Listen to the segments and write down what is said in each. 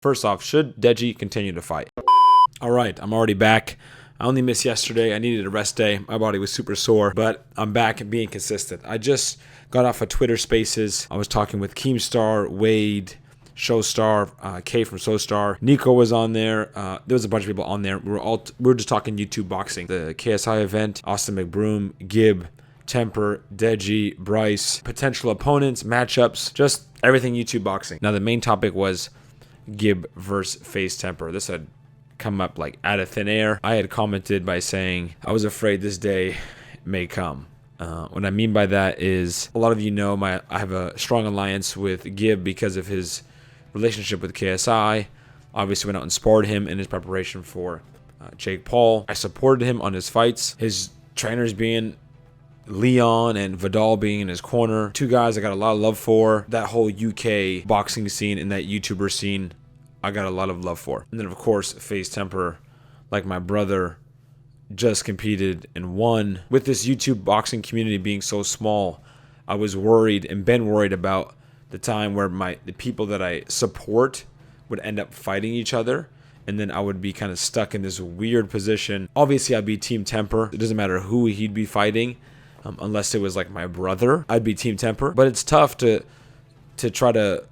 First off, should Deji continue to fight? All right, I'm already back. I only missed yesterday. I needed a rest day. My body was super sore, but I'm back and being consistent. I just got off of Twitter Spaces. I was talking with Keemstar, Wade, Showstar, Kay from Showstar. Nico was on there. There was a bunch of people on there. We were just talking YouTube boxing. The KSI event, Austin McBroom, Gibb, Temper, Deji, Bryce, potential opponents, matchups, just everything YouTube boxing. Now the main topic was Gibb versus FaZe Temper. This had come up like out of thin air. I had commented by saying I was afraid this day may come. What I mean by that is a lot of you know I have a strong alliance with Gibb because of his relationship with KSI. Obviously went out and sparred him in his preparation for Jake Paul. I supported him on his fights. His trainers being Leon and Vidal being in his corner. Two guys I got a lot of love for. That whole UK boxing scene and that YouTuber scene, I got a lot of love for. And then, of course, FaZe Temper, like my brother, just competed and won. With this YouTube boxing community being so small, I was worried and been worried about the time where the people that I support would end up fighting each other. And then I would be kind of stuck in this weird position. Obviously, I'd be Team Temper. It doesn't matter who he'd be fighting. Unless it was like my brother, I'd be Team Temper. But it's tough to try to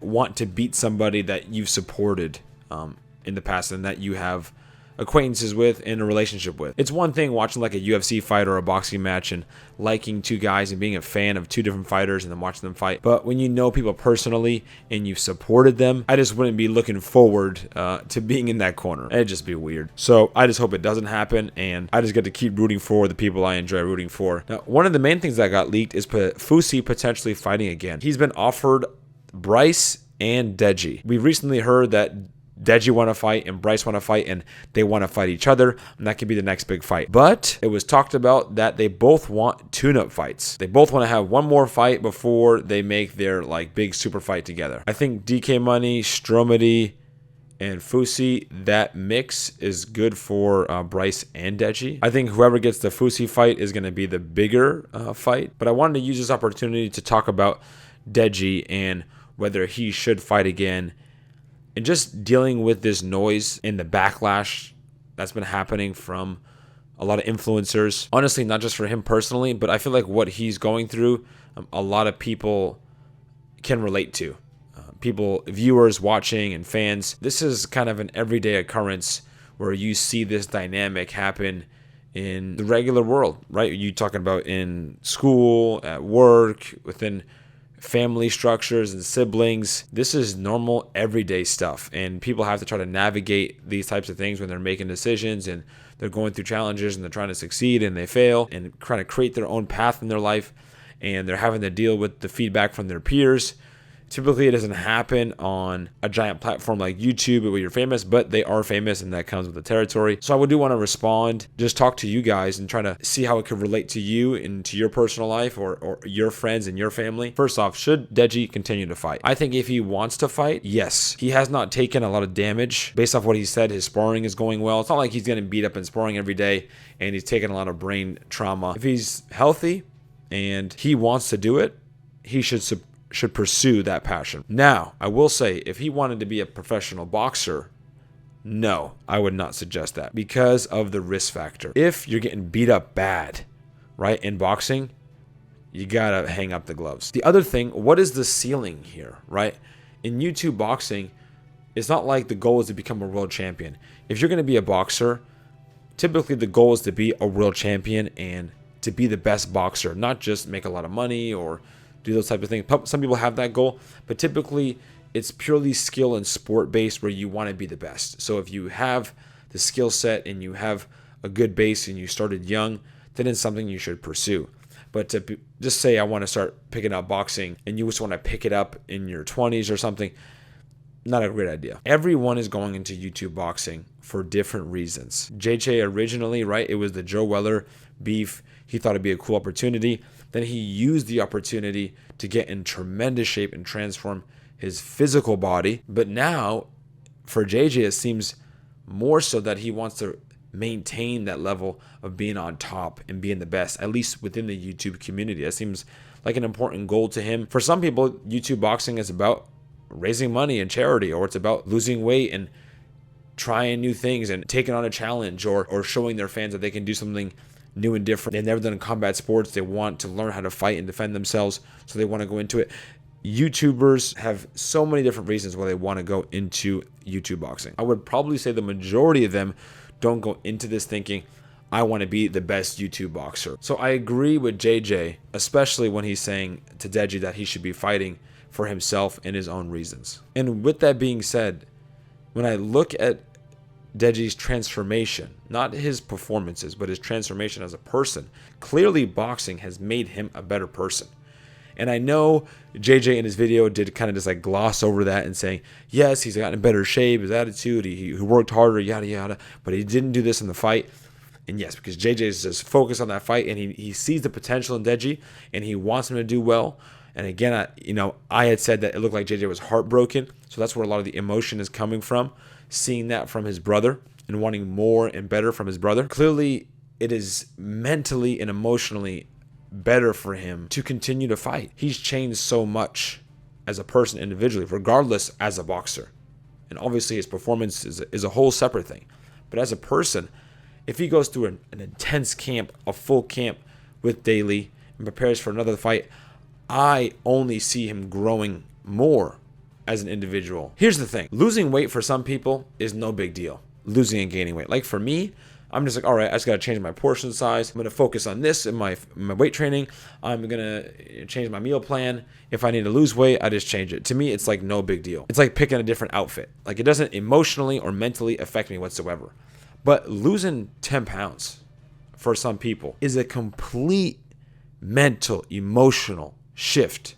want to beat somebody that you've supported in the past and that you have acquaintances with and a relationship with. It's one thing watching like a UFC fight or a boxing match and liking two guys and being a fan of two different fighters and then watching them fight. But when you know people personally and you've supported them, I just wouldn't be looking forward to being in that corner. It'd just be weird. So I just hope it doesn't happen and I just get to keep rooting for the people I enjoy rooting for. Now, one of the main things that got leaked is Fusi potentially fighting again. He's been offered Bryce and Deji. We recently heard that Deji want to fight and Bryce want to fight and they want to fight each other, and that could be the next big fight. But it was talked about that they both want tune-up fights. They both want to have one more fight before they make their like big super fight together. I think DK Money, Stromedy, and Fusi, that mix is good for Bryce and Deji. I think whoever gets the Fusi fight is going to be the bigger fight. But I wanted to use this opportunity to talk about Deji and whether he should fight again, and just dealing with this noise and the backlash that's been happening from a lot of influencers. Honestly, not just for him personally, but I feel like what he's going through, a lot of people can relate to. People, viewers watching and fans. This is kind of an everyday occurrence where you see this dynamic happen in the regular world, right? You talking about in school, at work, within family structures and siblings. This is normal everyday stuff, and people have to try to navigate these types of things when they're making decisions and they're going through challenges and they're trying to succeed and they fail and trying to create their own path in their life, and they're having to deal with the feedback from their peers. Typically, it doesn't happen on a giant platform like YouTube where you're famous, but they are famous and that comes with the territory. So I do want to respond, just talk to you guys and try to see how it could relate to you and to your personal life or your friends and your family. First off, should Deji continue to fight? I think if he wants to fight, yes. He has not taken a lot of damage. Based off what he said, his sparring is going well. It's not like he's getting beat up in sparring every day and he's taking a lot of brain trauma. If he's healthy and he wants to do it, he should pursue that passion. Now, I will say, if he wanted to be a professional boxer, no, I would not suggest that because of the risk factor. If you're getting beat up bad, right, in boxing, you gotta hang up the gloves. The other thing, what is the ceiling here, right? In YouTube boxing, it's not like the goal is to become a world champion. If you're gonna be a boxer, typically the goal is to be a world champion and to be the best boxer, not just make a lot of money or do those types of things. Some people have that goal, but typically it's purely skill and sport based where you want to be the best. So if you have the skill set and you have a good base and you started young, then it's something you should pursue. But to just say I want to start picking up boxing and you just want to pick it up in your 20s or something, not a great idea. Everyone is going into YouTube boxing for different reasons. JJ originally, right, it was the Joe Weller beef. He thought it'd be a cool opportunity. Then he used the opportunity to get in tremendous shape and transform his physical body. But now, for JJ, it seems more so that he wants to maintain that level of being on top and being the best, at least within the YouTube community. That seems like an important goal to him. For some people, YouTube boxing is about raising money in charity, or it's about losing weight and trying new things and taking on a challenge, or showing their fans that they can do something new and different. They've never done combat sports. They want to learn how to fight and defend themselves, so they want to go into it. YouTubers have so many different reasons why they want to go into YouTube boxing. I would probably say the majority of them don't go into this thinking, I want to be the best YouTube boxer. So I agree with JJ, especially when he's saying to Deji that he should be fighting for himself and his own reasons. And with that being said, when I look at Deji's transformation, not his performances, but his transformation as a person, clearly boxing has made him a better person. And I know JJ in his video did kind of just like gloss over that and saying, yes, he's gotten in better shape, his attitude, he worked harder, yada, yada, but he didn't do this in the fight. And yes, because JJ is just focused on that fight, and he sees the potential in Deji, and he wants him to do well. And again, I had said that it looked like JJ was heartbroken. So that's where a lot of the emotion is coming from, seeing that from his brother and wanting more and better from his brother. Clearly, it is mentally and emotionally better for him to continue to fight. He's changed so much as a person individually, regardless as a boxer. And obviously his performance is a whole separate thing. But as a person, if he goes through an intense camp, a full camp with Daly, and prepares for another fight, I only see him growing more as an individual. Here's the thing. Losing weight for some people is no big deal. Losing and gaining weight. Like for me, I'm just like, all right, I just got to change my portion size. I'm going to focus on this in my weight training. I'm going to change my meal plan. If I need to lose weight, I just change it. To me, it's like no big deal. It's like picking a different outfit. Like it doesn't emotionally or mentally affect me whatsoever. But losing 10 pounds for some people is a complete mental, emotional shift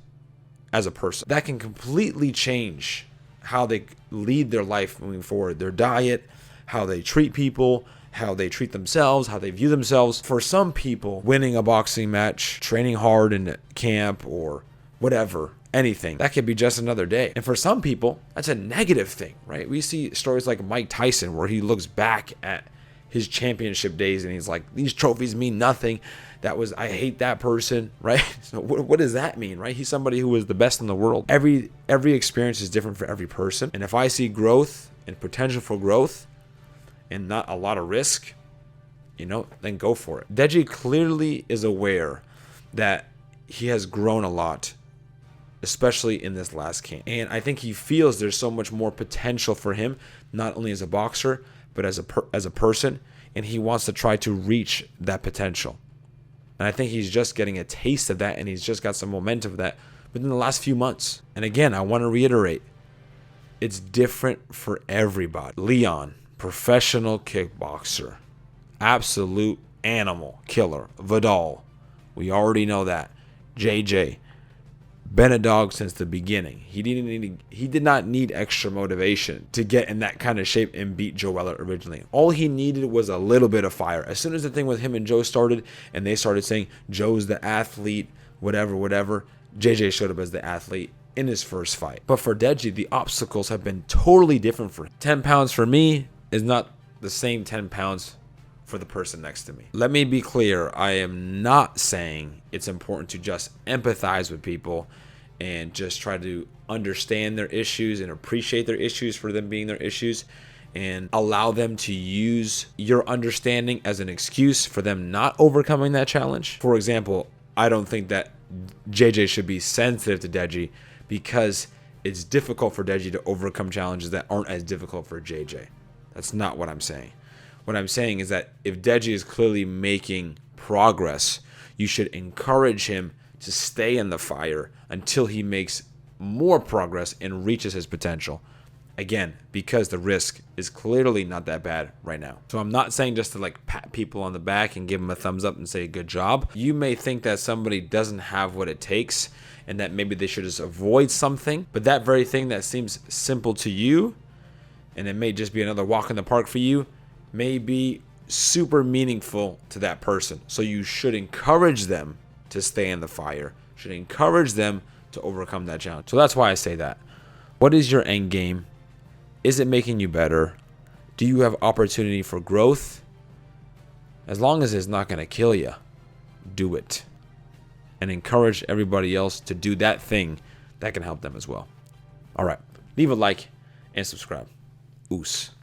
as a person. That can completely change how they lead their life moving forward. Their diet, how they treat people, how they treat themselves, how they view themselves. For some people, winning a boxing match, training hard in camp or whatever, anything, that could be just another day. And for some people, that's a negative thing, right? We see stories like Mike Tyson where he looks back at his championship days and he's like, these trophies mean nothing. I hate that person, right? So what does that mean, right? He's somebody who was the best in the world. Every experience is different for every person. And if I see growth and potential for growth and not a lot of risk, then go for it. Deji clearly is aware that he has grown a lot, especially in this last camp. And I think he feels there's so much more potential for him, not only as a boxer, but as a person. And he wants to try to reach that potential. And I think he's just getting a taste of that, and he's just got some momentum of that within the last few months. And again, I want to reiterate, it's different for everybody. Leon, professional kickboxer, absolute animal killer. Vidal, we already know that. JJ, been a dog since the beginning. He did not need extra motivation to get in that kind of shape and beat Joe Weller originally. All he needed was a little bit of fire. As soon as the thing with him and Joe started, and they started saying Joe's the athlete, whatever, JJ showed up as the athlete in his first fight. But for Deji, the obstacles have been totally different for him. 10 pounds for me is not the same 10 pounds for the person next to me. Let me be clear. I am not saying it's important to just empathize with people and just try to understand their issues and appreciate their issues for them being their issues and allow them to use your understanding as an excuse for them not overcoming that challenge. For example, I don't think that JJ should be sensitive to Deji because it's difficult for Deji to overcome challenges that aren't as difficult for JJ. That's not what I'm saying. What I'm saying is that if Deji is clearly making progress, you should encourage him to stay in the fire until he makes more progress and reaches his potential. Again, because the risk is clearly not that bad right now. So I'm not saying just to like pat people on the back and give them a thumbs up and say good job. You may think that somebody doesn't have what it takes and that maybe they should just avoid something, but that very thing that seems simple to you, and it may just be another walk in the park for you, may be super meaningful to that person. So you should encourage them to stay in the fire, should encourage them to overcome that challenge. So that's why I say that. What is your end game? Is it making you better? Do you have opportunity for growth? As long as it's not going to kill you, do it. And encourage everybody else to do that thing that can help them as well. All right. Leave a like and subscribe. Oos.